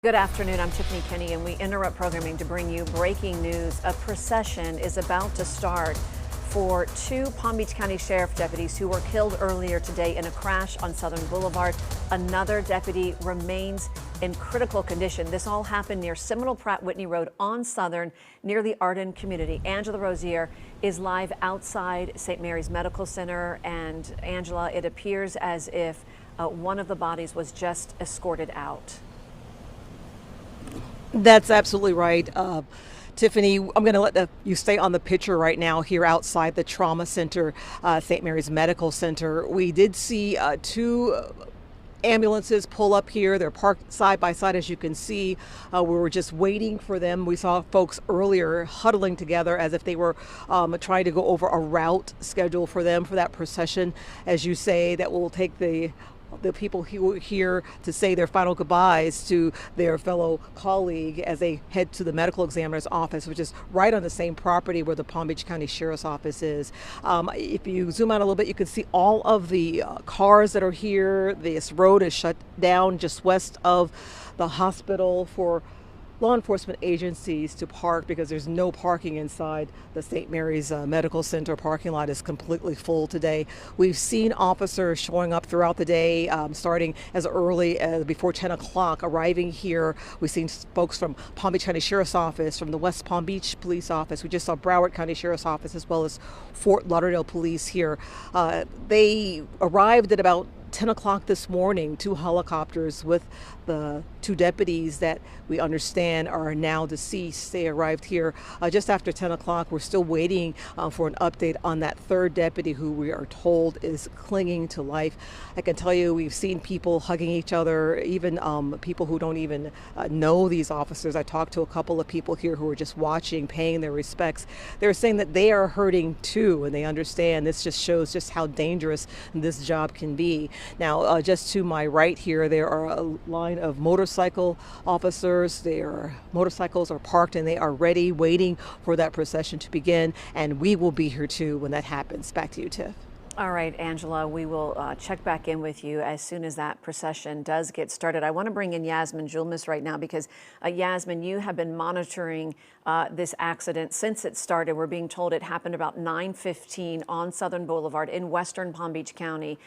Good afternoon, I'm Tiffany Kenny, and we interrupt programming to bring you breaking news. A procession is about to start for two Palm Beach County Sheriff deputies who were killed earlier today in a crash on Southern Boulevard. Another deputy remains in critical condition. This all happened near Seminole Pratt Whitney Road on Southern, near the Arden community. Angela Rozier is live outside St. Mary's Medical Center. And Angela, it appears as if one of the bodies was just escorted out. That's absolutely right. Tiffany, I'm going to let you stay on the picture right now here outside the trauma center, St. Mary's Medical Center. We did see two ambulances pull up here. They're parked side by side, as you can see. We were just waiting for them. We saw folks earlier huddling together as if they were trying to go over a route schedule for them for that procession, as you say, that will take the people who are here to say their final goodbyes to their fellow colleague as they head to the medical examiner's office, which is right on the same property where the Palm Beach County Sheriff's Office is. If you zoom out a little bit, you can see all of the cars that are here. This road is shut down just west of the hospital for law enforcement agencies to park because there's no parking inside the St. Mary's Medical Center. Parking lot is completely full today. We've seen officers showing up throughout the day, starting as early as before 10 o'clock, arriving here. We've seen folks from Palm Beach County Sheriff's Office, from the West Palm Beach Police Office. We just saw Broward County Sheriff's Office, as well as Fort Lauderdale Police here. They arrived at about 10 o'clock this morning, two helicopters with the two deputies that we understand are now deceased. They arrived here just after 10 o'clock. We're still waiting for an update on that third deputy who we are told is clinging to life. I can tell you we've seen people hugging each other, even people who don't even know these officers. I talked to a couple of people here who were just watching, paying their respects. They're saying that they are hurting too, and they understand this just shows just how dangerous this job can be. Now, just to my right here, there are a line of motorcycle officers. Their motorcycles are parked and they are ready, waiting for that procession to begin. And we will be here too when that happens. Back to you, Tiff. All right, Angela, we will check back in with you as soon as that procession does get started. I want to bring in Yasmin Julmus right now because, Yasmin, you have been monitoring this accident since it started. We're being told it happened about 9:15 on Southern Boulevard in western Palm Beach County.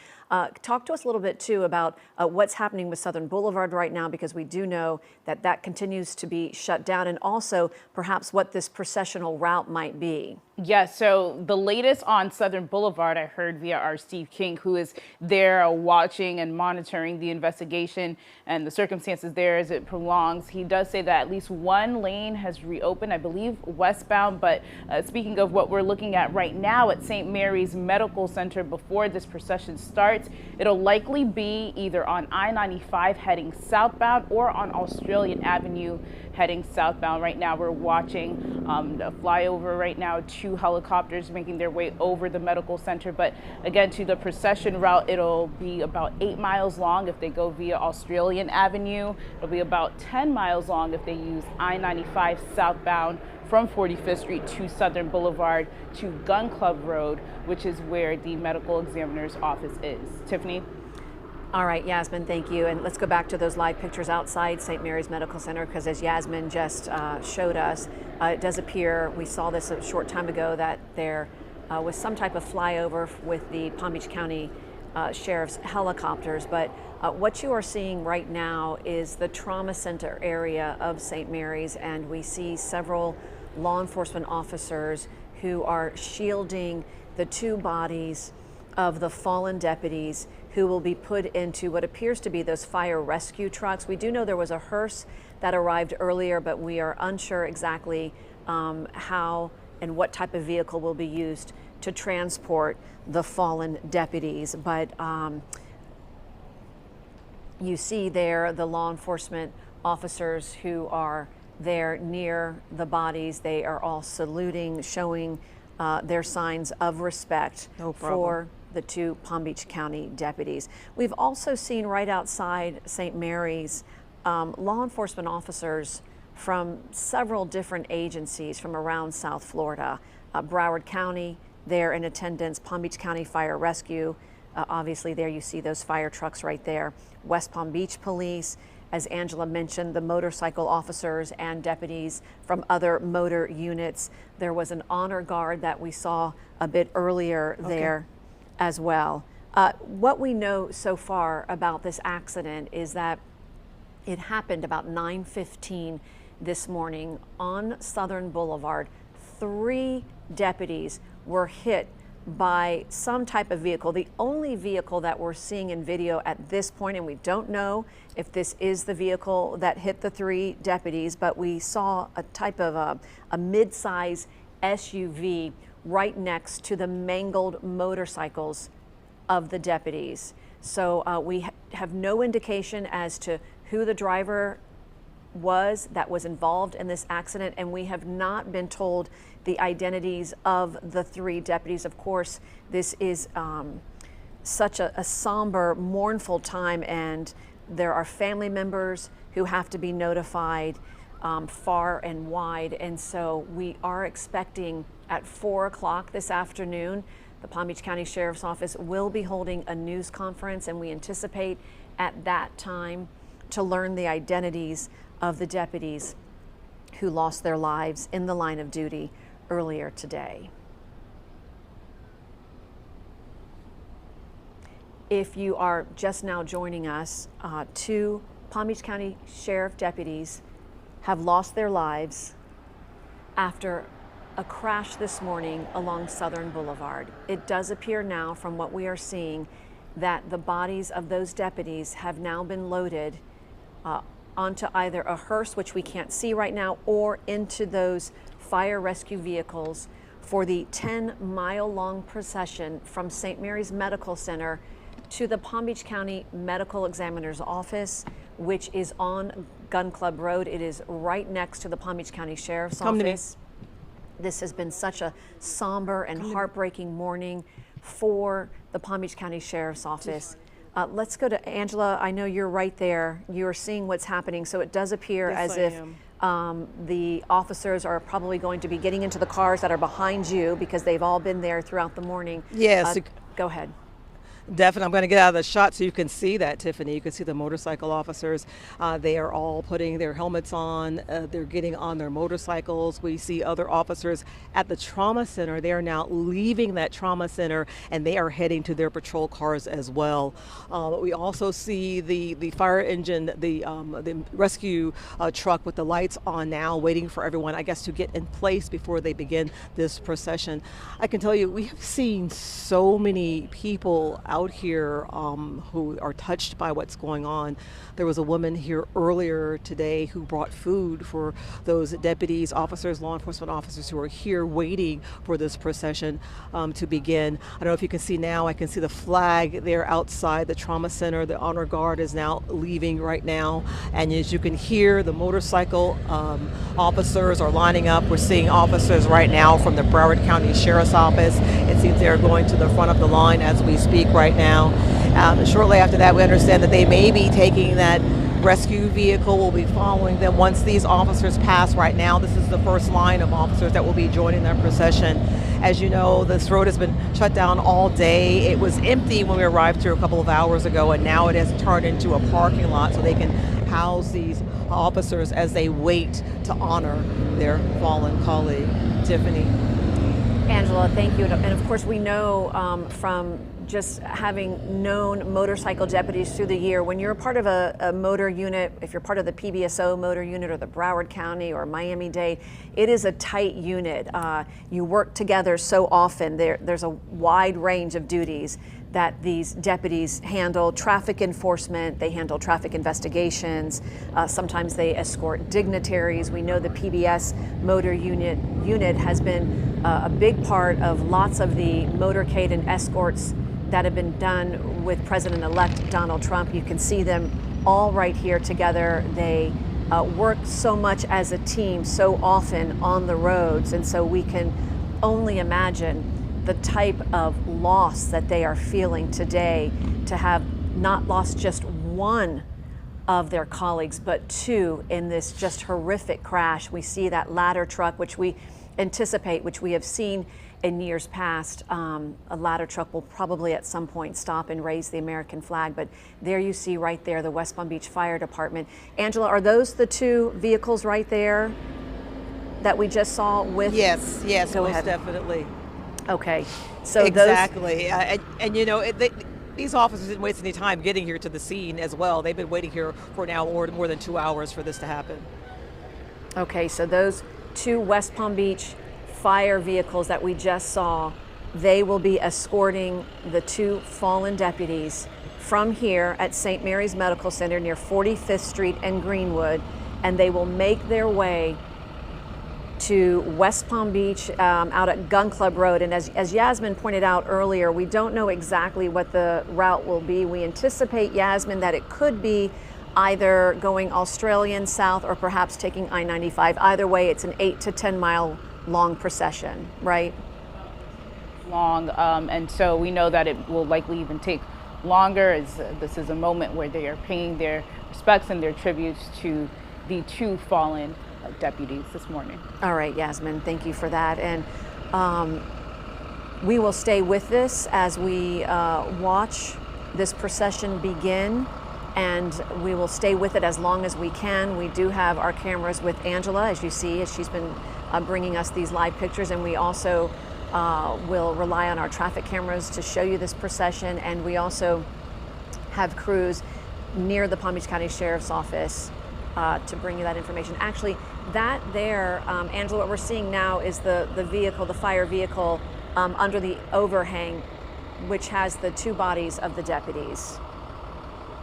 Talk to us a little bit, too, about what's happening with Southern Boulevard right now, because we do know that that continues to be shut down, and also perhaps what this processional route might be. Yes, so the latest on Southern Boulevard, I heard via our Steve King, who is there watching and monitoring the investigation and the circumstances there as it prolongs. He does say that at least one lane has reopened, I believe westbound. But speaking of what we're looking at right now at St. Mary's Medical Center before this procession starts, it'll likely be either on I-95 heading southbound or on Australian Avenue heading southbound. Right now we're watching the flyover right now, two helicopters making their way over the medical center. But again, to the procession route, it'll be about 8 miles long if they go via Australian Avenue. It'll be about 10 miles long if they use I-95 southbound from 45th Street to Southern Boulevard to Gun Club Road, which is where the medical examiner's office is. Tiffany? All right, Yasmin, thank you. And let's go back to those live pictures outside St. Mary's Medical Center, because as Yasmin just showed us, it does appear, we saw this a short time ago, that there was some type of flyover with the Palm Beach County Sheriff's helicopters. But what you are seeing right now is the trauma center area of St. Mary's, and we see several law enforcement officers who are shielding the two bodies of the fallen deputies who will be put into what appears to be those fire rescue trucks. We do know there was a hearse that arrived earlier, but we are unsure exactly how and what type of vehicle will be used to transport the fallen deputies. But you see there the law enforcement officers who are there near the bodies. They are all saluting, showing their signs of respect for the two Palm Beach County deputies. We've also seen right outside St. Mary's law enforcement officers from several different agencies from around South Florida. Broward County, there in attendance, Palm Beach County Fire Rescue, obviously there you see those fire trucks right there, West Palm Beach Police, as Angela mentioned, the motorcycle officers and deputies from other motor units. There was an honor guard that we saw a bit earlier there as well. What we know so far about this accident is that it happened about 9:15 this morning on Southern Boulevard. 3 deputies were hit by some type of vehicle. The only vehicle that we're seeing in video at this point, and we don't know if this is the vehicle that hit the 3 deputies, but we saw a type of a mid-size SUV right next to the mangled motorcycles of the deputies. So we have no indication as to who the driver was that was involved in this accident, and we have not been told the identities of the 3 deputies. Of course, this is such a somber, mournful time, and there are family members who have to be notified far and wide. And so we are expecting at 4 o'clock this afternoon, the Palm Beach County Sheriff's Office will be holding a news conference, and we anticipate at that time to learn the identities of the deputies who lost their lives in the line of duty earlier today. If you are just now joining us, 2 Palm Beach County Sheriff deputies have lost their lives after a crash this morning along Southern Boulevard. It does appear now, from what we are seeing, that the bodies of those deputies have now been loaded onto either a hearse, which we can't see right now, or into those fire rescue vehicles for the 10-mile-long procession from St. Mary's Medical Center to the Palm Beach County Medical Examiner's Office, which is on Gun Club Road. It is right next to the Palm Beach County Sheriff's Office. This has been such a somber and heartbreaking morning for the Palm Beach County Sheriff's Office. Let's go to Angela. I know you're right there. You're seeing what's happening. So it does appear as if the officers are probably going to be getting into the cars that are behind you, because they've all been there throughout the morning. Yes. Go ahead. Definitely. I'm going to get out of the shot so you can see that, Tiffany. You can see the motorcycle officers. They are all putting their helmets on. They're getting on their motorcycles. We see other officers at the trauma center. They are now leaving that trauma center, and they are heading to their patrol cars as well. We also see the fire engine, the rescue truck with the lights on now, waiting for everyone, I guess, to get in place before they begin this procession. I can tell you, we have seen so many people out here who are touched by what's going on. There was a woman here earlier today who brought food for those deputies, officers, law enforcement officers who are here waiting for this procession to begin. I don't know if you can see now, I can see the flag there outside the trauma center. The honor guard is now leaving right now. And as you can hear, the motorcycle officers are lining up. We're seeing officers right now from the Broward County Sheriff's Office. It seems they're going to the front of the line as we speak right now. Shortly after that, we understand that they may be taking that rescue vehicle, will be following them once these officers pass. Right now, this is the first line of officers that will be joining that procession. As you know, this road has been shut down all day. It was empty when we arrived here a couple of hours ago, and now it has turned into a parking lot so they can house these officers as they wait to honor their fallen colleague. Tiffany. Angela, thank you. And of course, we know from just having known motorcycle deputies through the year, when you're a part of a motor unit, if you're part of the PBSO motor unit or the Broward County or Miami-Dade, it is a tight unit. You work together so often. There's a wide range of duties that these deputies handle. Traffic enforcement, they handle traffic investigations. Sometimes they escort dignitaries. We know the PBS motor unit has been a big part of lots of the motorcade and escorts that have been done with President-elect Donald Trump. You can see them all right here together. They work so much as a team so often on the roads, and so we can only imagine the type of loss that they are feeling today, to have not lost just one of their colleagues, but 2 in this just horrific crash. We see that ladder truck, which we anticipate, which we have seen in years past, a ladder truck will probably at some point stop and raise the American flag. But there you see right there the West Palm Beach Fire Department. Angela, are those the two vehicles right there that we just saw with? Yes, Go most ahead. definitely. Okay, so Exactly. And you know, these officers didn't waste any time getting here to the scene as well. They've been waiting here for now or more than 2 hours for this to happen. Okay, so those two West Palm Beach fire vehicles that we just saw, they will be escorting the two fallen deputies from here at St. Mary's Medical Center near 45th Street and Greenwood, and they will make their way to West Palm Beach out at Gun Club Road. And as Yasmin pointed out earlier, we don't know exactly what the route will be. We anticipate, Yasmin, that it could be either going Australian south or perhaps taking I-95. Either way, it's an 8 to 10 mile long procession, right? Long, and so we know that it will likely even take longer, as this is a moment where they are paying their respects and their tributes to the two fallen deputies this morning. All right, Yasmin, thank you for that. And we will stay with this as we watch this procession begin, and we will stay with it as long as we can. We do have our cameras with Angela, as you see, as she's been bringing us these live pictures, and we also will rely on our traffic cameras to show you this procession. And we also have crews near the Palm Beach County Sheriff's Office to bring you that information. Actually, that there, Angela, what we're seeing now is the vehicle, the fire vehicle, under the overhang, which has the two bodies of the deputies.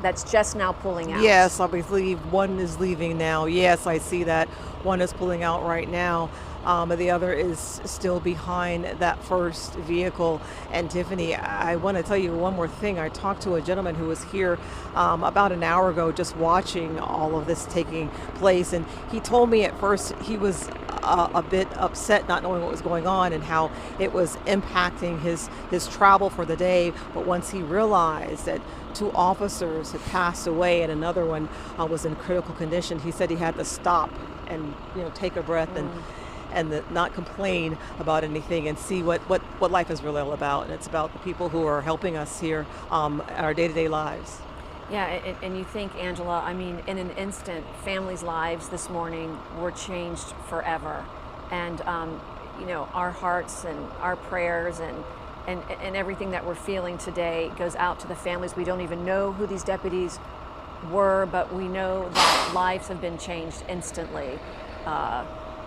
That's just now pulling out. Yes, I believe one is leaving now. Yes, I see that. One is pulling out right now. The other is still behind that first vehicle. And Tiffany, I want to tell you one more thing. I talked to a gentleman who was here about an hour ago just watching all of this taking place. And he told me at first he was a bit upset not knowing what was going on and how it was impacting his travel for the day. But once he realized that two officers had passed away and another one was in critical condition, he said he had to stop and take a breath and not complain about anything and see what life is really all about. And it's about the people who are helping us here in our day-to-day lives. Yeah, and you think, Angela, I mean, in an instant, families' lives this morning were changed forever. And, our hearts and our prayers and everything that we're feeling today goes out to the families. We don't even know who these deputies were, but we know that lives have been changed instantly.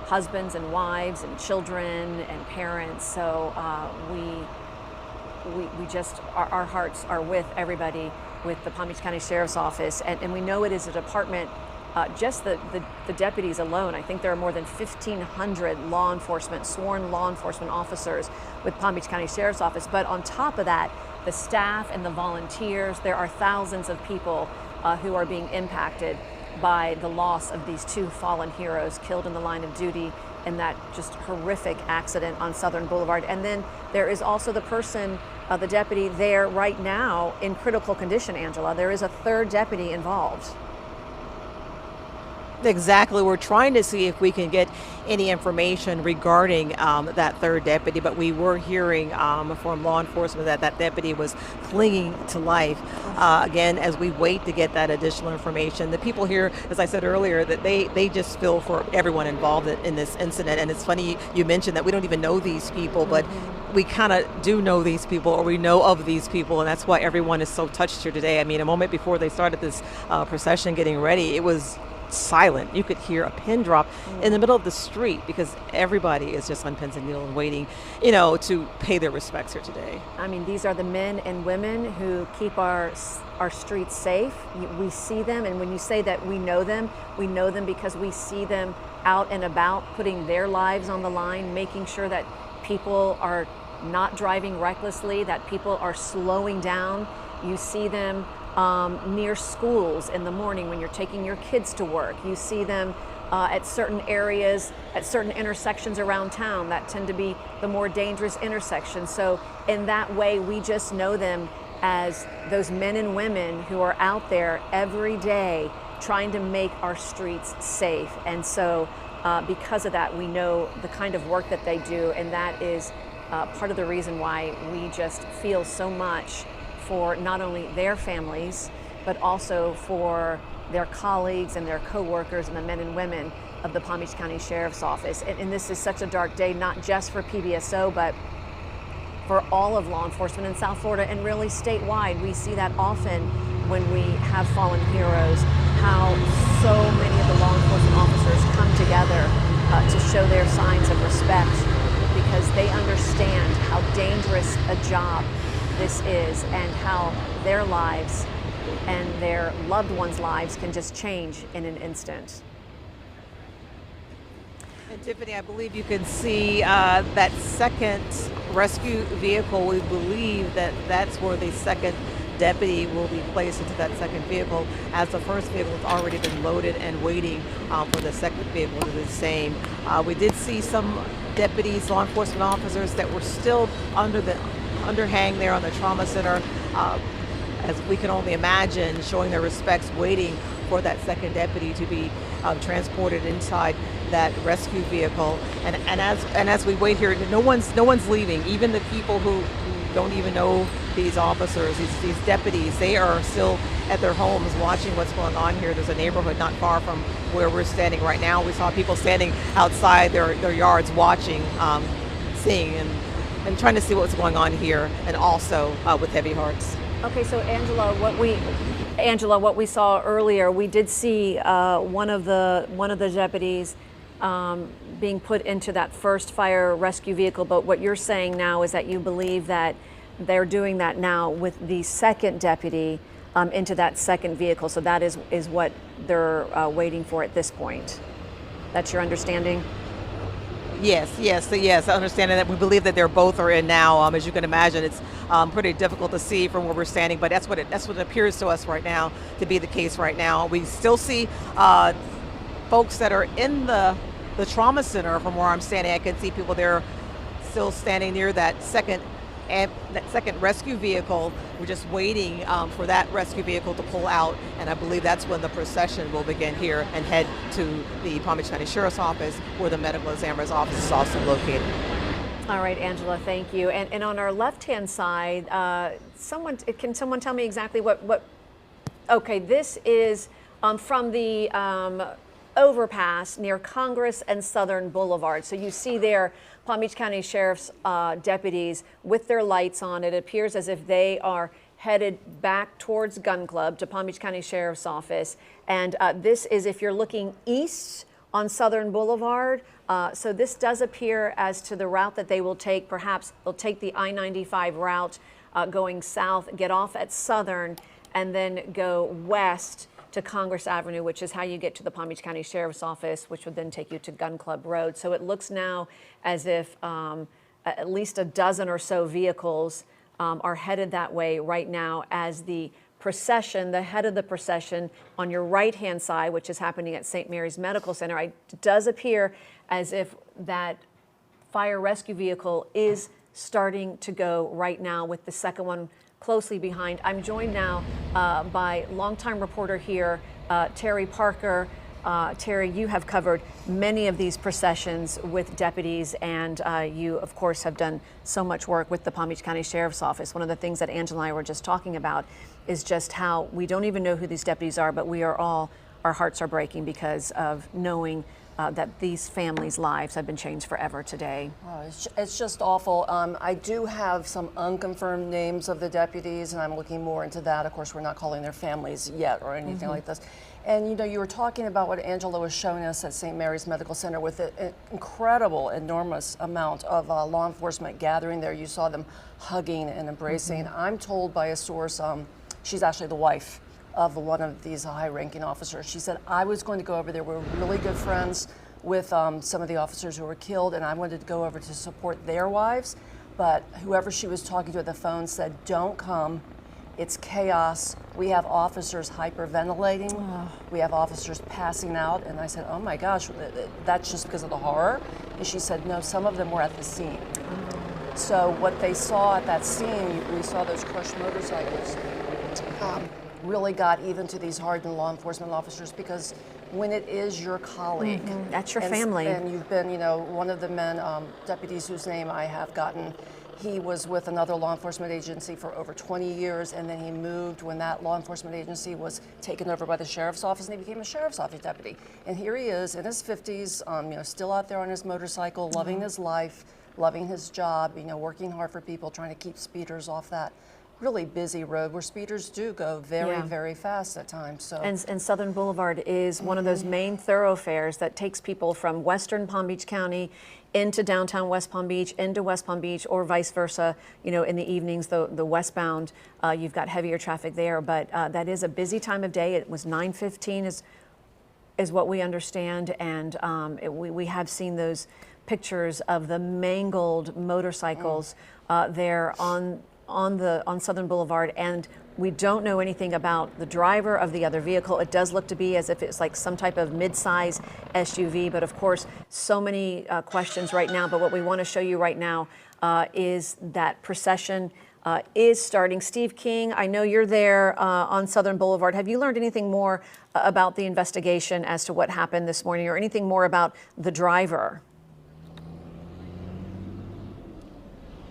Husbands and wives and children and parents. So we just, our hearts are with everybody with the Palm Beach County Sheriff's Office. And we know it is a department, just the deputies alone. I think there are more than 1,500 sworn law enforcement officers with Palm Beach County Sheriff's Office. But on top of that, the staff and the volunteers, there are thousands of people who are being impacted by the loss of these two fallen heroes killed in the line of duty in that just horrific accident on Southern Boulevard. And then there is also the person, the deputy there right now in critical condition, Angela. There is a third deputy involved. Exactly. We're trying to see if we can get any information regarding that third deputy, but we were hearing from law enforcement that that deputy was clinging to life. Again, as we wait to get that additional information, the people here, as I said earlier, that they just feel for everyone involved in this incident. And it's funny you mentioned that we don't even know these people, but we kind of do know these people, or we know of these people, and that's why everyone is so touched here today. I mean, a moment before they started this procession getting ready, it was silent. You could hear a pin drop in the middle of the street because everybody is just on pins and needles and waiting, to pay their respects here today. I mean, these are the men and women who keep our streets safe. We see them, and when you say that we know them because we see them out and about, putting their lives on the line, making sure that people are not driving recklessly, that people are slowing down. You see them near schools in the morning when you're taking your kids to work. You see them at certain areas, at certain intersections around town that tend to be the more dangerous intersections. So in that way, we just know them as those men and women who are out there every day trying to make our streets safe. And so because of that, we know the kind of work that they do, and that is part of the reason why we just feel so much for not only their families, but also for their colleagues and their co-workers and the men and women of the Palm Beach County Sheriff's Office. And this is such a dark day, not just for PBSO, but for all of law enforcement in South Florida and really statewide. We see that often when we have fallen heroes, how so many of the law enforcement officers come together to show their signs of respect, because they understand how dangerous a job this is and how their lives and their loved ones' lives can just change in an instant. And Tiffany, I believe you can see that second rescue vehicle. We believe that that's where the second deputy will be placed into that second vehicle, as the first vehicle has already been loaded and waiting for the second vehicle to do the same. We did see some deputies, law enforcement officers that were still under the underhang there on the trauma center, as we can only imagine, showing their respects, waiting for that second deputy to be transported inside that rescue vehicle. And as we wait here, no one's leaving. Even the people who don't even know these officers, these deputies, they are still at their homes watching what's going on here. There's a neighborhood not far from where we're standing right now. We saw people standing outside their yards watching, seeing and trying to see what's going on here, and also with heavy hearts. Okay, so Angela, what we saw earlier, we did see one of the deputies being put into that first fire rescue vehicle. But what you're saying now is that you believe that they're doing that now with the second deputy into that second vehicle. So that is what they're waiting for at this point. That's your understanding? Yes. I understand that. We believe that they're both are in now. As you can imagine, it's pretty difficult to see from where we're standing, but that's what it appears to us right now to be the case right now. We still see folks that are in the trauma center from where I'm standing. I can see people there still standing near that second rescue vehicle. We're just waiting for that rescue vehicle to pull out, and I believe that's when the procession will begin here and head to the Palm Beach County Sheriff's Office, where the medical examiner's office is also located. All right, Angela, thank you. And on our left-hand side, can someone tell me exactly what? Okay, this is from the overpass near Congress and Southern Boulevard. So you see there Palm Beach County Sheriff's deputies with their lights on. It appears as if they are headed back towards Gun Club to Palm Beach County Sheriff's Office. And this is if you're looking east on Southern Boulevard. So this does appear as to the route that they will take. Perhaps they'll take the I-95 route going south, get off at Southern, and then go west to Congress Avenue, which is how you get to the Palm Beach County Sheriff's Office, which would then take you to Gun Club Road. So it looks now as if at least a dozen or so vehicles are headed that way right now, as the procession, the head of the procession on your right-hand side, which is happening at St. Mary's Medical Center, it does appear as if that fire rescue vehicle is starting to go right now, with the second one closely behind. I'm joined now by longtime reporter here, Terry Parker. Terry, you have covered many of these processions with deputies, and you, of course, have done so much work with the Palm Beach County Sheriff's Office. One of the things that Angela and I were just talking about is just how we don't even know who these deputies are, but our hearts are breaking because of knowing that these families' lives have been changed forever today. Oh, it's just awful. I do have some unconfirmed names of the deputies, and I'm looking more into that. Of course, we're not calling their families yet or anything like this. And you know, you were talking about what Angela was showing us at St. Mary's Medical Center with an incredible, enormous amount of law enforcement gathering there. You saw them hugging and embracing. I'm told by a source, she's actually the wife of one of these high-ranking officers. She said, I was going to go over there. We're really good friends with some of the officers who were killed, and I wanted to go over to support their wives. But whoever she was talking to at the phone said, don't come. It's chaos. We have officers hyperventilating. We have officers passing out. And I said, oh my gosh, that's just because of the horror? And she said, no, some of them were at the scene. So what they saw at that scene, we saw those crushed motorcycles, really got even to these hardened law enforcement officers, because when it is your colleague. That's your And family. And you've been, you know, one of the men, deputies whose name I have gotten. He was with another law enforcement agency for over 20 years, and then he moved when that law enforcement agency was taken over by the sheriff's office, and he became a sheriff's office deputy. And here he is in his 50s, you know, still out there on his motorcycle, loving his life, loving his job, you know, working hard for people, trying to keep speeders off that really busy road where speeders do go very, very fast at times. So. And Southern Boulevard is one of those main thoroughfares that takes people from western Palm Beach County into downtown West Palm Beach, into West Palm Beach, or vice versa. You know, in the evenings, the westbound, you've got heavier traffic there, but that is a busy time of day. It was 9:15 is what we understand, and we have seen those pictures of the mangled motorcycles there on Southern Boulevard, and we don't know anything about the driver of the other vehicle. It does look to be as if it's like some type of mid-size SUV, but of course, so many questions right now. But what we want to show you right now is that procession is starting. Steve King, I know you're there on Southern Boulevard. Have you learned anything more about the investigation as to what happened this morning, or anything more about the driver?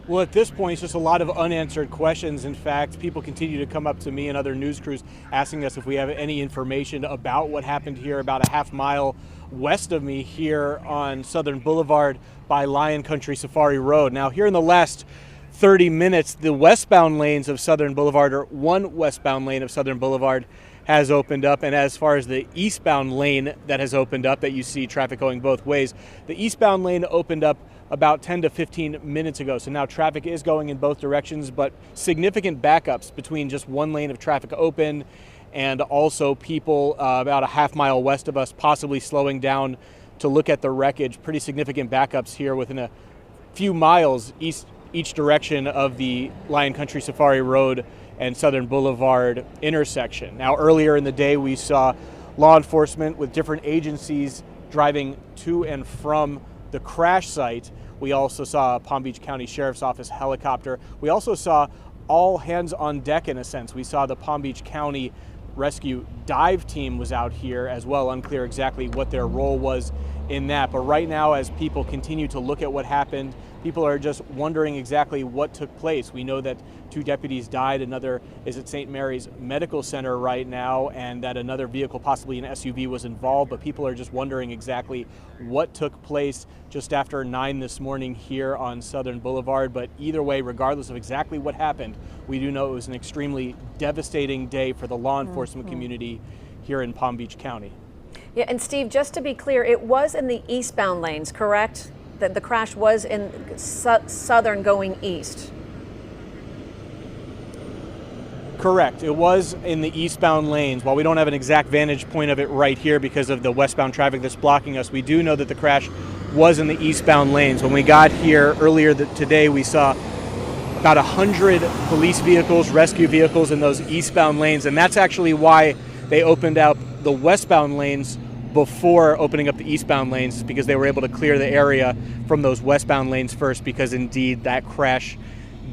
Well, at this point, it's just a lot of unanswered questions. In fact, people continue to come up to me and other news crews asking us if we have any information about what happened here about a half mile west of me here on Southern Boulevard by Lion Country Safari Road. Now, here in the last 30 minutes, the westbound lanes of Southern Boulevard, or one westbound lane of Southern Boulevard, has opened up. And as far as the eastbound lane that has opened up, that you see traffic going both ways, the eastbound lane opened up about 10 to 15 minutes ago. So now traffic is going in both directions, but significant backups between just one lane of traffic open and also people about a half mile west of us possibly slowing down to look at the wreckage. Pretty significant backups here within a few miles each direction of the Lion Country Safari Road and Southern Boulevard intersection. Now, earlier in the day, we saw law enforcement with different agencies driving to and from the crash site. We also saw a Palm Beach County Sheriff's Office helicopter. We also saw all hands on deck, in a sense. We saw the Palm Beach County Rescue Dive Team was out here as well. Unclear exactly what their role was in that. But right now, as people continue to look at what happened, people are just wondering exactly what took place. We know that 2 deputies died. Another is at St. Mary's Medical Center right now, and that another vehicle, possibly an SUV, was involved. But people are just wondering exactly what took place just after 9 this morning here on Southern Boulevard. But either way, regardless of exactly what happened, we do know it was an extremely devastating day for the law enforcement community here in Palm Beach County. Yeah, and Steve, just to be clear, it was in the eastbound lanes, correct? That the crash was in Southern going east. Correct. It was in the eastbound lanes. While we don't have an exact vantage point of it right here because of the westbound traffic that's blocking us, we do know that the crash was in the eastbound lanes. When we got here earlier today, we saw about 100 police vehicles, rescue vehicles in those eastbound lanes, and that's actually why they opened up the westbound lanes before opening up the eastbound lanes, because they were able to clear the area from those westbound lanes first, because indeed that crash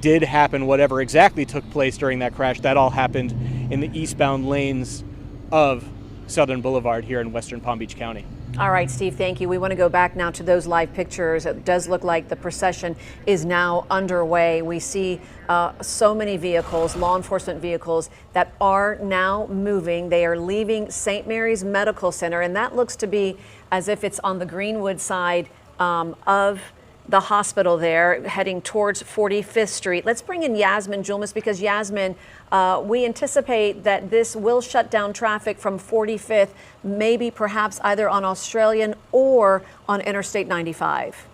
did happen. Whatever exactly took place during that crash, that all happened in the eastbound lanes of Southern Boulevard here in western Palm Beach County. All right, Steve, thank you. We want to go back now to those live pictures. It does look like the procession is now underway. We see so many vehicles, law enforcement vehicles, that are now moving. They are leaving St. Mary's Medical Center, and that looks to be as if it's on the Greenwood side of the hospital there, heading towards 45th Street. Let's bring in Yasmin Julmus, because Yasmin, we anticipate that this will shut down traffic from 45th, maybe perhaps either on Australian or on Interstate 95.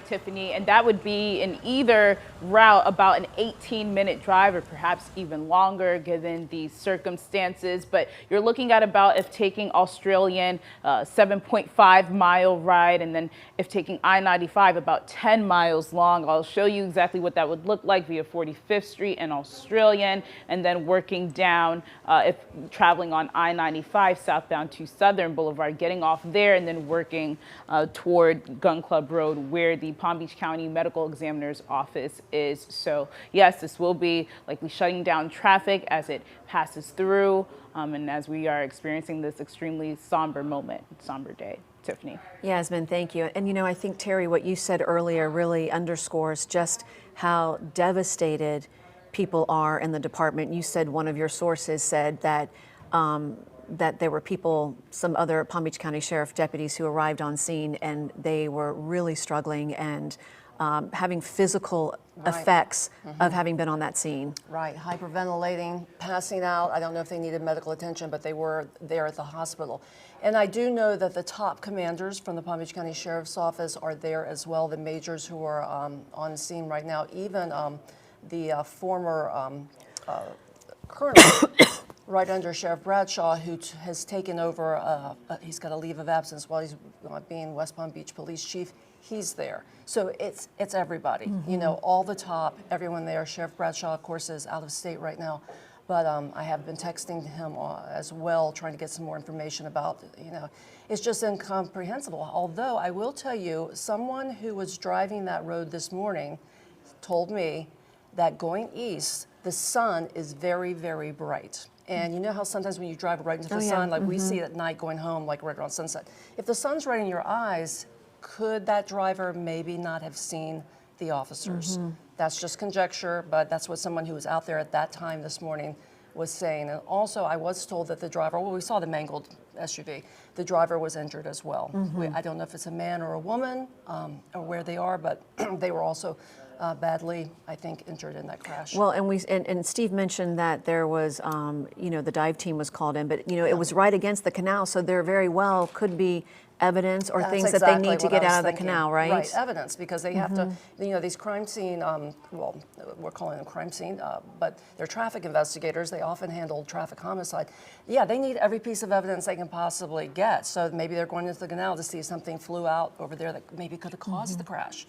Tiffany, and that would be in either route about an 18-minute drive, or perhaps even longer given the circumstances. But you're looking at about, if taking Australian, 7.5-mile ride, and then if taking I-95, about 10 miles long. I'll show you exactly what that would look like via 45th Street and Australian, and then working down if traveling on I-95 southbound to Southern Boulevard, getting off there and then working toward Gun Club Road, where the Palm Beach County Medical Examiner's Office is. So yes, this will be likely shutting down traffic as it passes through and as we are experiencing this extremely somber day. Tiffany. Yasmin, thank you. And I think, Terry, what you said earlier really underscores just how devastated people are in the department. You said one of your sources said that that there were people, some other Palm Beach County Sheriff deputies who arrived on scene, and they were really struggling and having physical effects of having been on that scene. Right, hyperventilating, passing out. I don't know if they needed medical attention, but they were there at the hospital. And I do know that the top commanders from the Palm Beach County Sheriff's Office are there as well, the majors who are on scene right now, even the former colonel right under Sheriff Bradshaw, who has taken over, he's got a leave of absence while he's being West Palm Beach Police Chief. He's there. So it's everybody, all the top, everyone there. Sheriff Bradshaw, of course, is out of state right now. But I have been texting him as well, trying to get some more information about, it's just incomprehensible. Although I will tell you, someone who was driving that road this morning told me that going east, the sun is very, very bright. And you know how sometimes when you drive right into the sun, like we see it at night going home, like right around sunset. If the sun's right in your eyes, could that driver maybe not have seen the officers? That's just conjecture, but that's what someone who was out there at that time this morning was saying. And also, I was told that the driver, well, we saw the mangled SUV, the driver was injured as well. I don't know if it's a man or a woman or where they are, but they were also badly, I think, injured in that crash. Well, and Steve mentioned that there was, the dive team was called in, but it was right against the canal, so there very well could be evidence or That's things exactly that they need to what get I was out of the thinking. canal, right? Right, evidence, because they have to, these crime scene, well, we're calling them crime scene, but they're traffic investigators. They often handle traffic homicide. Yeah, they need every piece of evidence they can possibly get. So maybe they're going into the canal to see if something flew out over there that maybe could have caused the crash.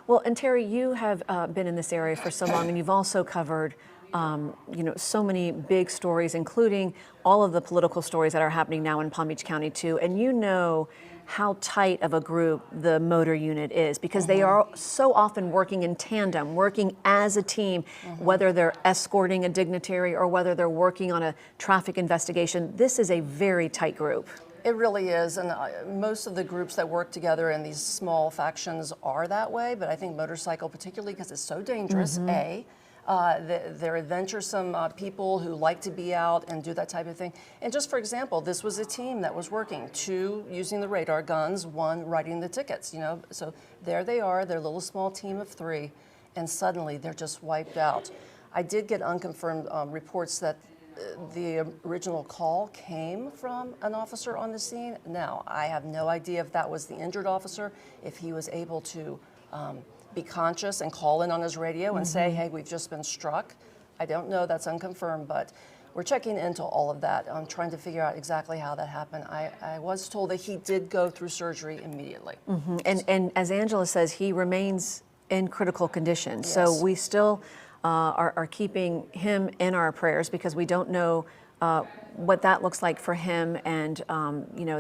Well, and Terry, you have been in this area for so long, and you've also covered so many big stories, including all of the political stories that are happening now in Palm Beach County too. And you know how tight of a group the motor unit is, because they are so often working in tandem, working as a team, whether they're escorting a dignitary or whether they're working on a traffic investigation. This is a very tight group. It really is, and most of the groups that work together in these small factions are that way, but I think motorcycle, particularly because it's so dangerous, they're adventuresome people who like to be out and do that type of thing. And just for example, this was a team that was working, 2 using the radar guns, 1 writing the tickets, So there they are, their little small team of 3, and suddenly they're just wiped out. I did get unconfirmed reports that the original call came from an officer on the scene. Now, I have no idea if that was the injured officer, if he was able to be conscious and call in on his radio and say, hey, we've just been struck. I don't know, that's unconfirmed, but we're checking into all of that. I'm trying to figure out exactly how that happened. I was told that he did go through surgery immediately. And as Angela says, he remains in critical condition. Yes. So we still are keeping him in our prayers, because we don't know what that looks like for him. And,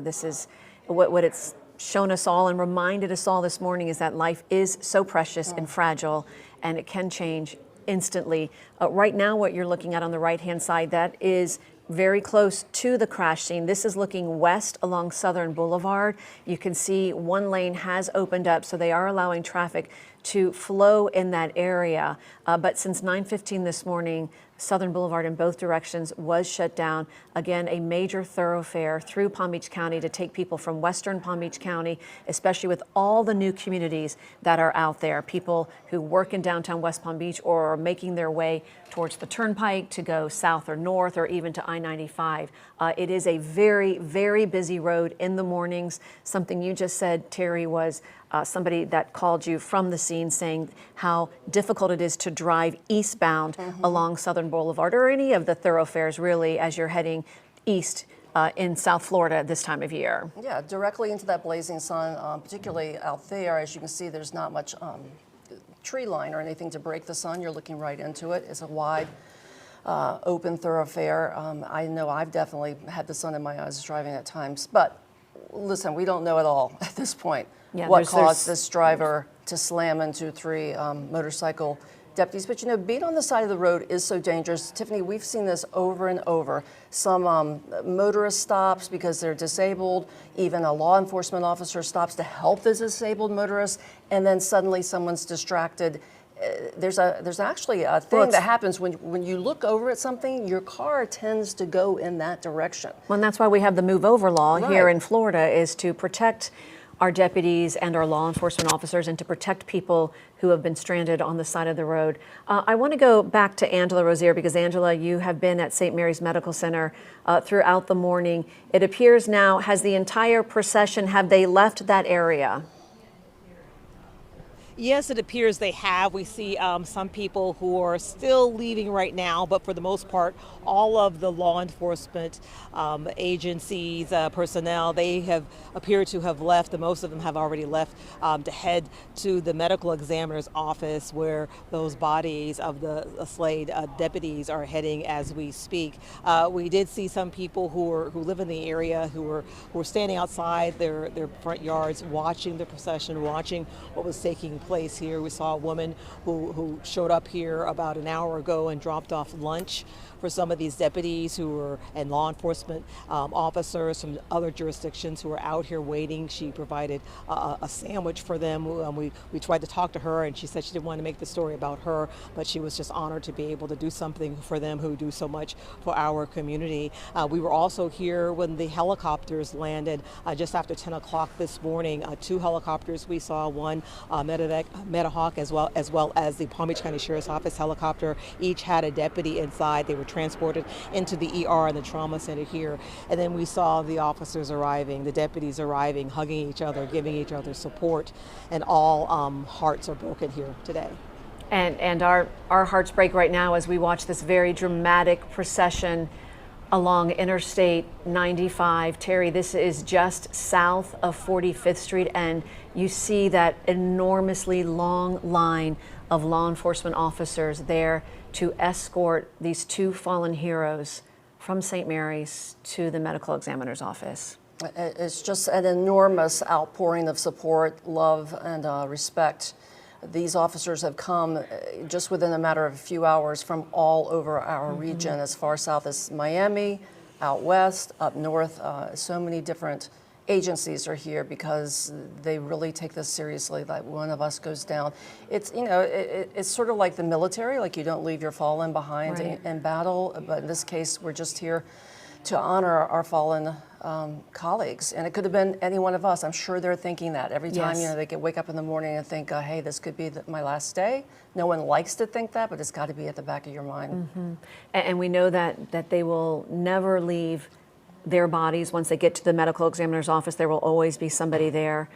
this is what it's shown us all and reminded us all this morning, is that life is so precious and fragile, and it can change instantly. Right now, what you're looking at on the right-hand side, that is very close to the crash scene. This is looking west along Southern Boulevard. You can see one lane has opened up, so they are allowing traffic to flow in that area. But since 9:15 this morning, Southern Boulevard in both directions was shut down. Again, a major thoroughfare through Palm Beach County to take people from Western Palm Beach County, especially with all the new communities that are out there. People who work in downtown West Palm Beach or are making their way towards the Turnpike to go south or north or even to I-95. It is a very, very busy road in the mornings. Something you just said, Terry, was somebody that called you from the scene saying how difficult it is to drive eastbound along Southern Boulevard or any of the thoroughfares, really, as you're heading east in South Florida this time of year. Yeah, directly into that blazing sun, particularly out there. As you can see, there's not much tree line or anything to break the sun. You're looking right into it. It's a wide, open thoroughfare. I know I've definitely had the sun in my eyes driving at times, but listen, we don't know at all at this point Yeah, what there's- caused this driver to slam into three motorcycle deputies. But you know, being on the side of the road is so dangerous. Tiffany, we've seen this over and over. Some motorist stops because they're disabled. Even a law enforcement officer stops to help the disabled motorist, and then suddenly someone's distracted. There's actually a thing that happens when you look over at something, your car tends to go in that direction. Well, and that's why we have the move over law here Right. in Florida, is to protect our deputies and our law enforcement officers and to protect people who have been stranded on the side of the road. I want to go back to Angela Rozier, because Angela, you have been at St. Mary's Medical Center throughout the morning. It appears now, has the entire procession, have they left that area? Yes, it appears they have. We see some people who are still leaving right now, but for the most part, all of the law enforcement agencies, personnel, they have appeared to have left. The most of them have already left to head to the medical examiner's office, where those bodies of the slayed deputies are heading as we speak. We did see some people who live in the area who were standing outside their front yards, watching the procession, watching what was taking place here. We saw a woman who showed up here about an hour ago and dropped off lunch for some of these deputies and law enforcement officers from other jurisdictions who were out here waiting. She provided a sandwich for them. We tried to talk to her, and she said she didn't want to make the story about her, but she was just honored to be able to do something for them who do so much for our community. We were also here when the helicopters landed just after 10 o'clock this morning. Two helicopters we saw, one Medahawk as well as the Palm Beach County Sheriff's Office helicopter. Each had a deputy inside. They were transported into the ER and the trauma center here. And then we saw the officers arriving, the deputies arriving, hugging each other, giving each other support, and all hearts are broken here today. And our hearts break right now as we watch this very dramatic procession along Interstate 95. Terry, this is just south of 45th Street, and you see that enormously long line of law enforcement officers there to escort these two fallen heroes from St. Mary's to the medical examiner's office. It's just an enormous outpouring of support, love, and respect. These officers have come just within a matter of a few hours from all over our region, as far south as Miami, out west, up north. So many different agencies are here because they really take this seriously. Like, one of us goes down, it's it's sort of like the military. Like, you don't leave your fallen behind in battle, but in this case, we're just here to honor our fallen colleagues, and it could have been any one of us. I'm sure they're thinking that every time. Yes. They can wake up in the morning and think, hey, this could be my last day. No one likes to think that, but it's got to be at the back of your mind. And we know that they will never leave their bodies. Once they get to the medical examiner's office, there will always be somebody there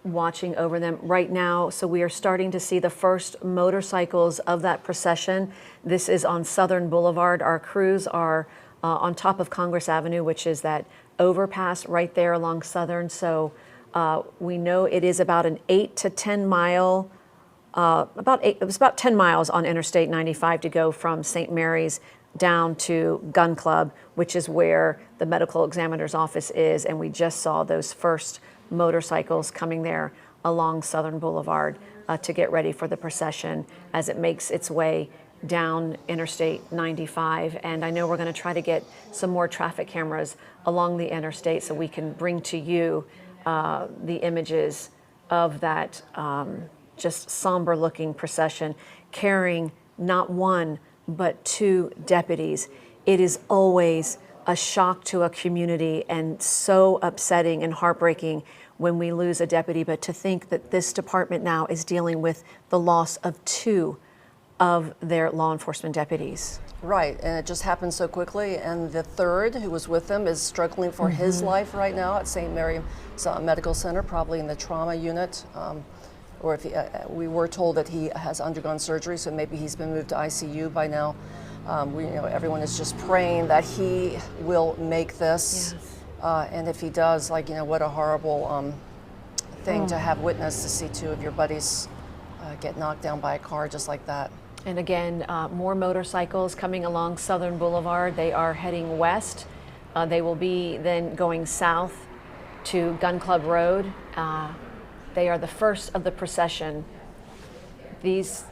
watching over them right now. So we are starting to see the first motorcycles of that procession. This is on Southern Boulevard. Our crews are on top of Congress Avenue, which is that overpass right there along Southern. So we know it is about an 8 to 10 mile, it was about 10 miles on Interstate 95 to go from St. Mary's down to Gun Club, which is where the medical examiner's office is. And we just saw those first motorcycles coming there along Southern Boulevard to get ready for the procession as it makes its way down Interstate 95. And I know we're going to try to get some more traffic cameras along the interstate so we can bring to you the images of that just somber looking procession carrying not one but two deputies. It is always a shock to a community and so upsetting and heartbreaking when we lose a deputy, but to think that this department now is dealing with the loss of two of their law enforcement deputies. Right, and it just happened so quickly, and the third who was with them is struggling for his life right now at St. Mary's Medical Center, probably in the trauma unit, or if we were told that he has undergone surgery, so maybe he's been moved to ICU by now. Everyone is just praying that he will make this, and if he does, what a horrible thing to have witnessed, to see two of your buddies get knocked down by a car just like that. And again, more motorcycles coming along Southern Boulevard. They are heading west They will be then going south to Gun Club Road. They are the first of the procession. These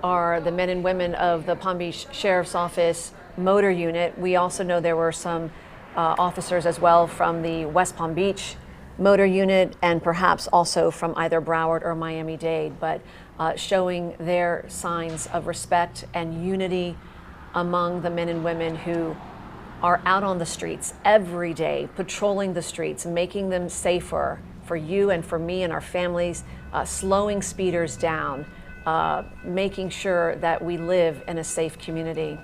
are the men and women of the Palm Beach Sheriff's Office motor unit. We also know there were some officers as well from the West Palm Beach motor unit, and perhaps also from either Broward or Miami-Dade, but showing their signs of respect and unity among the men and women who are out on the streets every day, patrolling the streets, making them safer for you and for me and our families, slowing speeders down, making sure that we live in a safe community.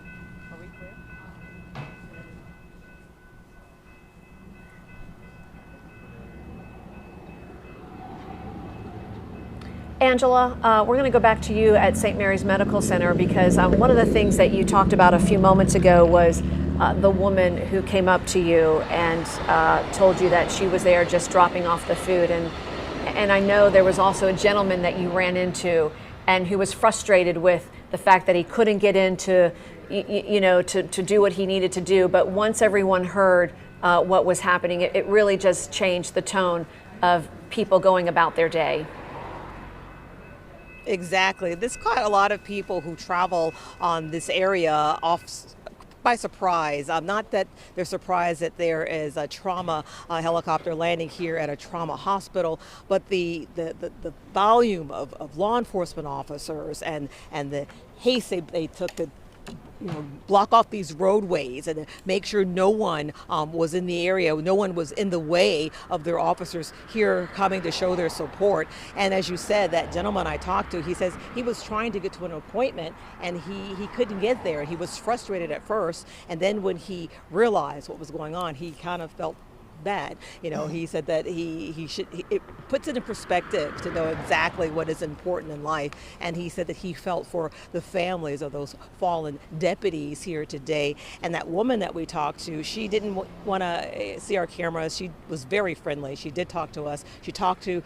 Angela, we're going to go back to you at St. Mary's Medical Center, because one of the things that you talked about a few moments ago was the woman who came up to you and told you that she was there just dropping off the food. And I know there was also a gentleman that you ran into and who was frustrated with the fact that he couldn't get in to do what he needed to do. But once everyone heard what was happening, it really just changed the tone of people going about their day. Exactly. This caught a lot of people who travel on this area off by surprise. Not that they're surprised that there is a trauma helicopter landing here at a trauma hospital, but the volume of law enforcement officers and the haste they took to block off these roadways and make sure no one was in the area, no one was in the way of their officers here coming to show their support. And as you said, that gentleman I talked to, he says he was trying to get to an appointment and he couldn't get there. He was frustrated at first, and then when he realized what was going on, he kind of felt bad. He said that it puts it in perspective to know exactly what is important in life. And he said that he felt for the families of those fallen deputies here today. And that woman that we talked to, she didn't want to see our cameras. She was very friendly. She did talk to us. She talked to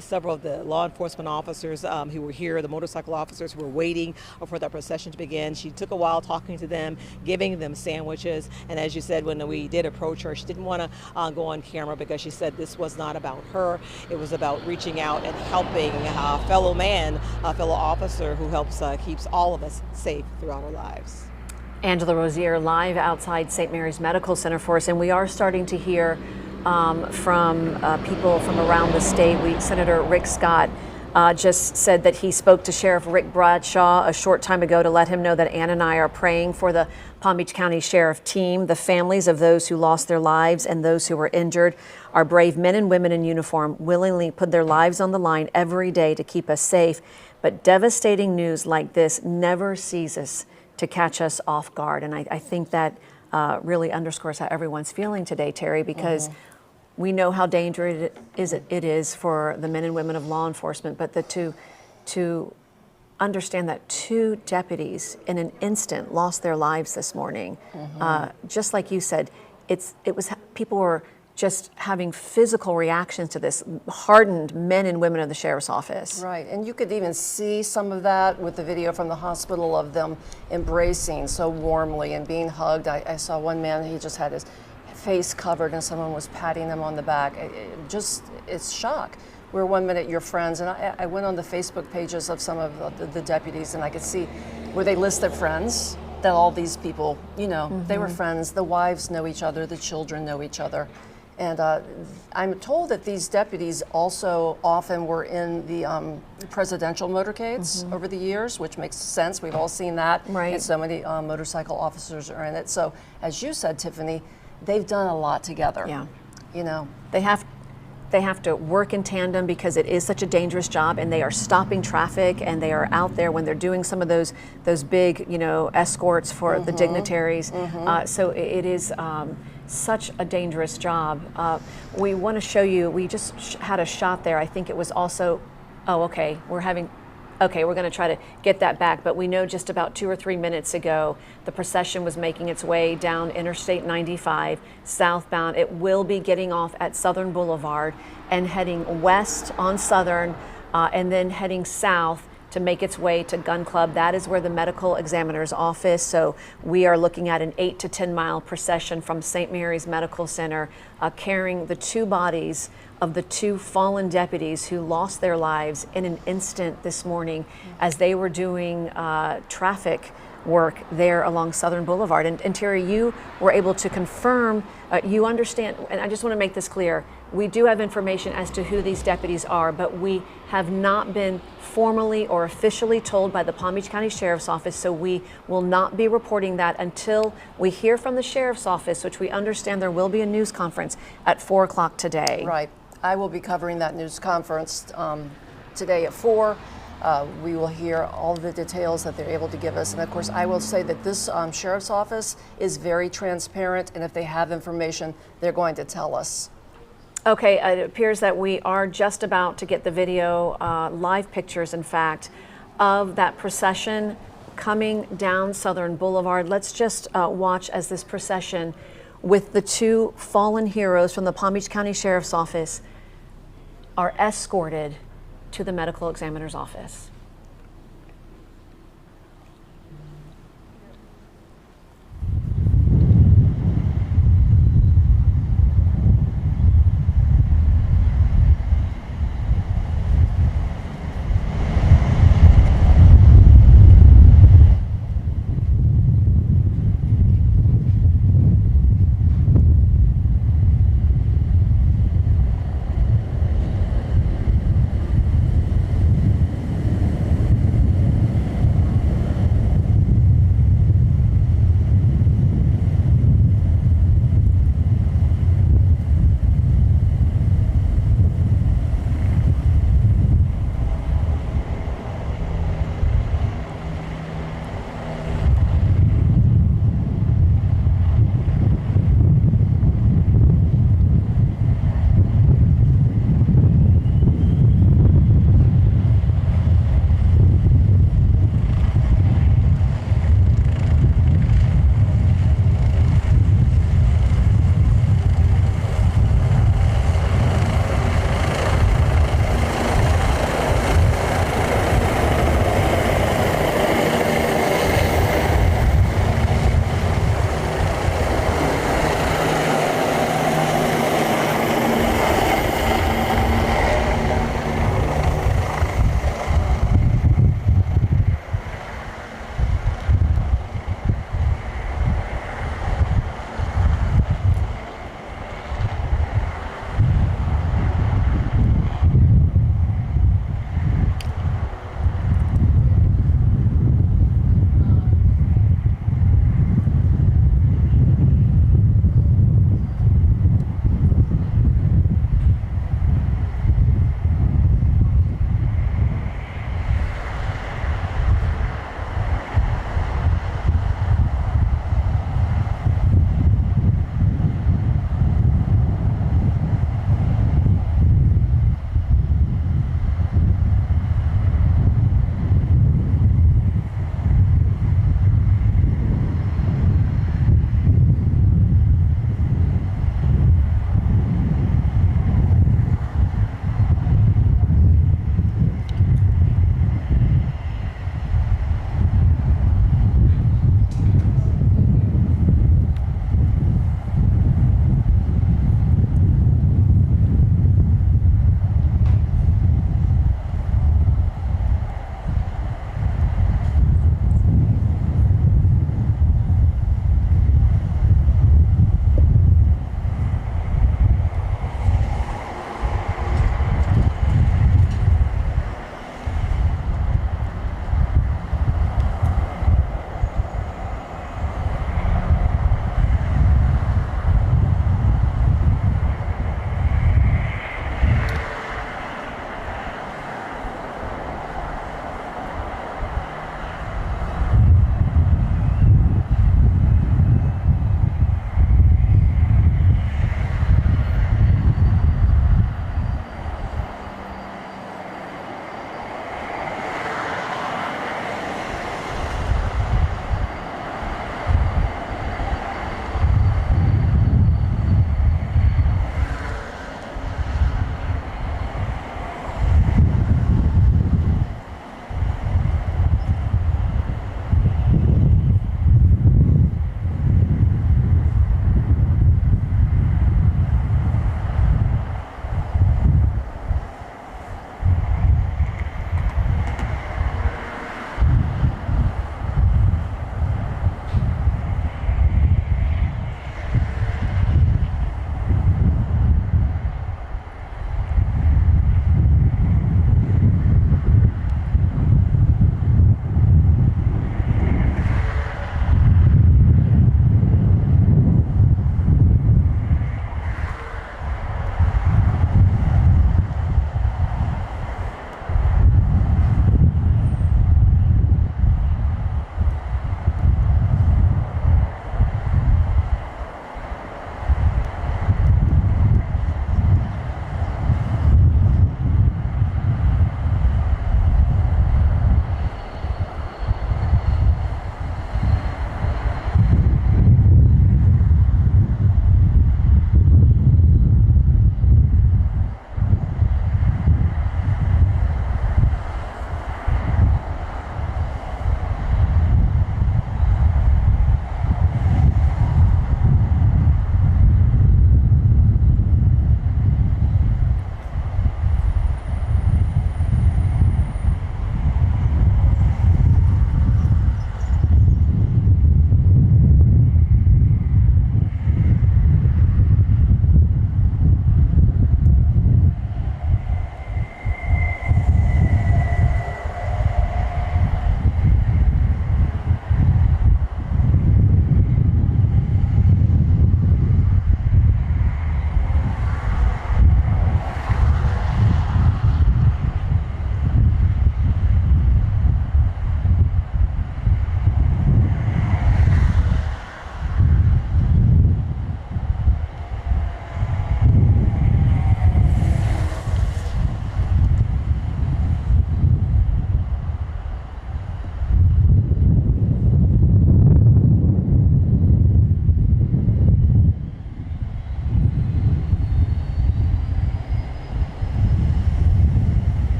several of the law enforcement officers who were here, the motorcycle officers who were waiting for that procession to begin. She took a while talking to them, giving them sandwiches. And as you said, when we did approach her, she didn't want to go on camera because she said this was not about her. It was about reaching out and helping a fellow man, a fellow officer who helps keeps all of us safe throughout our lives. Angela Rozier live outside St. Mary's Medical Center for us, and we are starting to hear from people from around the state. Senator Rick Scott just said that he spoke to Sheriff Rick Bradshaw a short time ago to let him know that Ann and I are praying for the Palm Beach County Sheriff team, the families of those who lost their lives and those who were injured. Our brave men and women in uniform willingly put their lives on the line every day to keep us safe. But devastating news like this never ceases to catch us off guard. And I think that really underscores how everyone's feeling today, Terry, because we know how dangerous it is for the men and women of law enforcement, but to understand that 2 deputies in an instant lost their lives this morning. Just like you said, people were just having physical reactions to this, hardened men and women of the sheriff's office. Right, and you could even see some of that with the video from the hospital of them embracing so warmly and being hugged. I saw one man, he just had his face covered and someone was patting him on the back. It's shock. We're 1 minute your friends, and I went on the Facebook pages of some of the deputies, and I could see where they list their friends, that all these people, they were friends. The wives know each other, the children know each other. And I'm told that these deputies also often were in the presidential motorcades over the years, which makes sense. We've all seen that. Right. And so many motorcycle officers are in it. So as you said, Tiffany, they've done a lot together. Yeah. They have to work in tandem because it is such a dangerous job, and they are stopping traffic, and they are out there when they're doing some of those big, escorts for the dignitaries. So it is such a dangerous job. We want to show you, we just had a shot there. I think it was also, we're going to try to get that back, but we know just about 2 or 3 minutes ago, the procession was making its way down Interstate 95 southbound. It will be getting off at Southern Boulevard and heading west on Southern, and then heading south to make its way to Gun Club. That is where the medical examiner's office. So we are looking at an 8 to 10 mile procession from St. Mary's Medical Center, carrying the two bodies of the two fallen deputies who lost their lives in an instant this morning as they were doing traffic work there along Southern Boulevard. And Terry, you were able to confirm, you understand, and I just want to make this clear, we do have information as to who these deputies are, but we have not been formally or officially told by the Palm Beach County Sheriff's Office, so we will not be reporting that until we hear from the Sheriff's Office, which we understand there will be a news conference at 4 o'clock today. Right. I will be covering that news conference today at 4. We will hear all the details that they're able to give us. And of course, I will say that this Sheriff's Office is very transparent, and if they have information, they're going to tell us. Okay, it appears that we are just about to get the video, live pictures, in fact, of that procession coming down Southern Boulevard. Let's just watch as this procession with the two fallen heroes from the Palm Beach County Sheriff's Office are escorted to the medical examiner's office.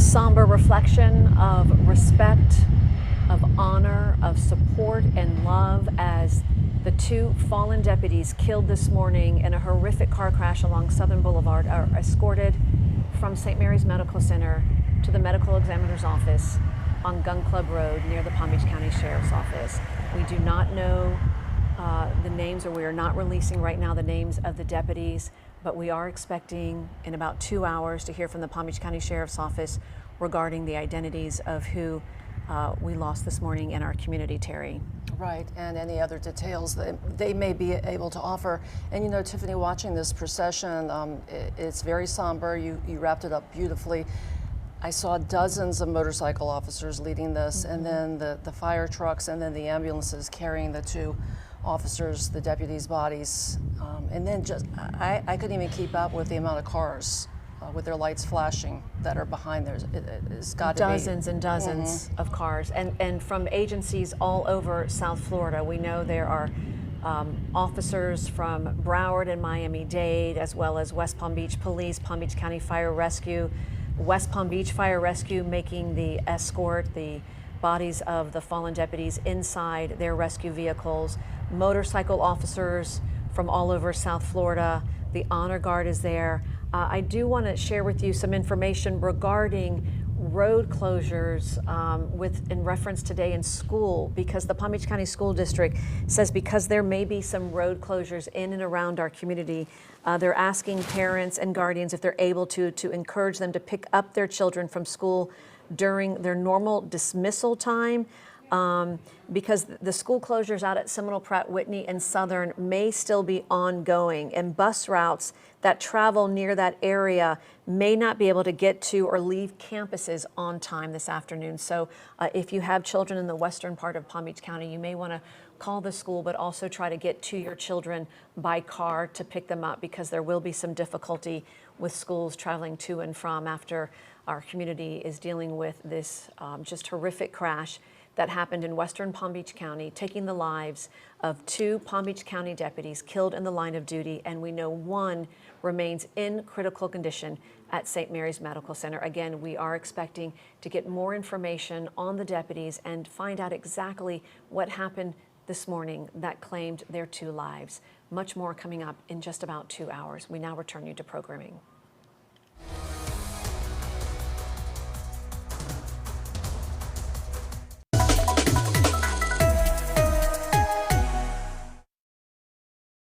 somber reflection of respect, of honor, of support and love as the two fallen deputies killed this morning in a horrific car crash along Southern Boulevard are escorted from St. Mary's Medical Center to the medical examiner's office on Gun Club Road near the Palm Beach County Sheriff's Office. We do not know the names, or we are not releasing right now the names of the deputies, but we are expecting in about 2 hours to hear from the Palm Beach County Sheriff's Office regarding the identities of who we lost this morning in our community, Terry. Right, and any other details that they may be able to offer. And you know, Tiffany, watching this procession, it's very somber. You wrapped it up beautifully. I saw dozens of motorcycle officers leading this, and then the fire trucks, and then the ambulances carrying the two officers, the deputies' bodies. And then just, I couldn't even keep up with the amount of cars with their lights flashing that are behind there. It's got to be Dozens and dozens of cars, and from agencies all over South Florida. We know there are officers from Broward and Miami-Dade, as well as West Palm Beach Police, Palm Beach County Fire Rescue, West Palm Beach Fire Rescue making the escort, the bodies of the fallen deputies inside their rescue vehicles, motorcycle officers from all over South Florida. The Honor Guard is there. I do want to share with you some information regarding road closures in reference today in school, because the Palm Beach County School District says because there may be some road closures in and around our community, they're asking parents and guardians if they're able to encourage them to pick up their children from school during their normal dismissal time. Because the school closures out at Seminole, Pratt, Whitney, and Southern may still be ongoing, and bus routes that travel near that area may not be able to get to or leave campuses on time this afternoon. So if you have children in the western part of Palm Beach County, you may want to call the school, but also try to get to your children by car to pick them up, because there will be some difficulty with schools traveling to and from after our community is dealing with this just horrific crash that happened in western Palm Beach County, taking the lives of two Palm Beach County deputies killed in the line of duty, and we know one remains in critical condition at St. Mary's Medical Center. Again, we are expecting to get more information on the deputies and find out exactly what happened this morning that claimed their two lives. Much more coming up in just about 2 hours. We now return you to programming.